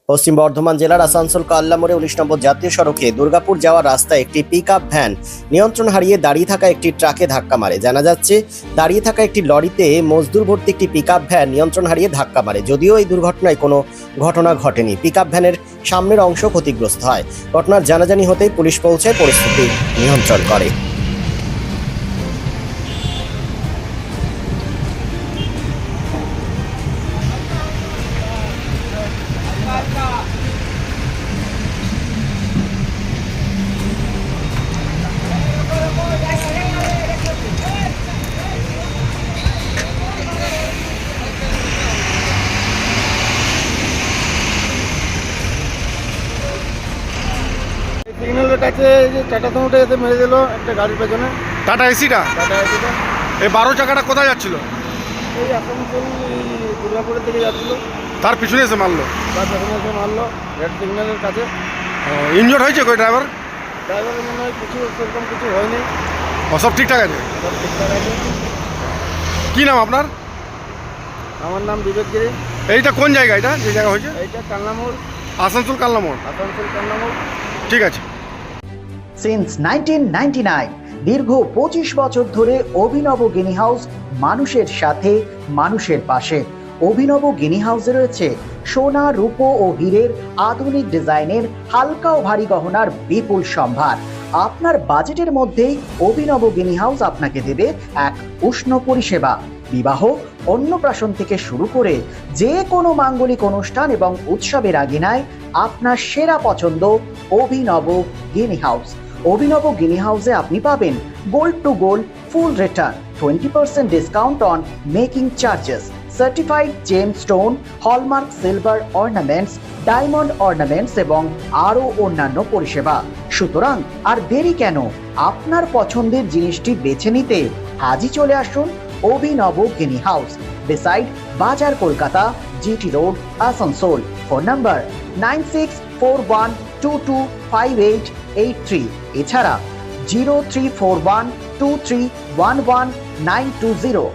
পশ্চিম বর্ধমান জেলার আসানসোল কাল্লা মোড়ে ১৯ নম্বর জাতীয় সড়কে দুর্গাপুর যাওয়ার রাস্তায় একটি পিকআপ ভ্যান নিয়ন্ত্রণ হারিয়ে দাঁড়িয়ে থাকা একটি ট্রাকে ধাক্কা মারে। জানা যাচ্ছে, দাঁড়িয়ে থাকা একটি লরিতে মজদুর ভর্তি একটি পিকআপ ভ্যান নিয়ন্ত্রণ হারিয়ে ধাক্কা মারে। যদিও এই দুর্ঘটনায় কোনো ঘটনা ঘটেনি, পিকআপ ভ্যানের সামনের অংশ ক্ষতিগ্রস্ত হয়। ঘটনার জানাজানি হতেই পুলিশ পৌঁছায় পরিস্থিতি নিয়ন্ত্রণ করে। সিগন্যালের কাছে এই যে টাটা সুমোটা এসে মেরে দিল একটা গাড়ির পেছনে। টাটা এসিটা টাটা এসিটা এই 12 চাকাটা কোথায় যাচ্ছিল? এই আসানসোল এই দুর্গাপুরের দিকে যাচ্ছিল, তার পিছনে এসে মারলো। তার পেছনে এসে মারলো রেড সিগন্যালের কাছে। ইনজোর্ড হয়েছে কই ড্রাইভার? ড্রাইভারের মনে হয় কিছু সেরকম কিছু হয়নি, সব ঠিকঠাক আছে? সব ঠিকঠাক আছে। কি নাম আপনার? আমার নাম বিবেক গিরি। এইটা কোন জায়গা, এটা যে জায়গা হয়েছে? এইটা কান্নামোড়, আসানসোল কাল্লা মোড়। আসানসোল কান্নামোড়। ঠিক আছে। সিন্স 1999 দীর্ঘ 25 বছর ধরে অভিনব গিনি হাউস মানুষের সাথে মানুষের পাশে। অভিনব গিনি হাউসে রয়েছে সোনা, রূপো ও হীরের আধুনিক ডিজাইনের হালকা ও ভারী গহনার বিপুল সম্ভার। আপনার বাজেটের মধ্যেই অভিনব গিনি হাউস আপনাকে দেবে এক উষ্ণ পরিষেবা। বিবাহ, অন্নপ্রাশন থেকে শুরু করে যে কোনো মাঙ্গলিক অনুষ্ঠান এবং উৎসবের আগিনায় আপনার সেরা পছন্দ অভিনব গিনি হাউস। অভিনব গিনি হাউসে আপনি পাবেন gold to gold full return, 20% discount on making charges, certified gem stone, hallmark silver ornaments, diamond ornaments এবং আরও অন্যান্য পরিষেবা। সুতরাং আর দেরি কেন? আপনার পছন্দের জিনিসটি বেছে নিতে আজই চলে আসুন অভিনব গিনি হাউস, বিসাইড বাজার Kolkata, GT road, Asansol. Phone number 9641225883, এছাড়া 03412311 920।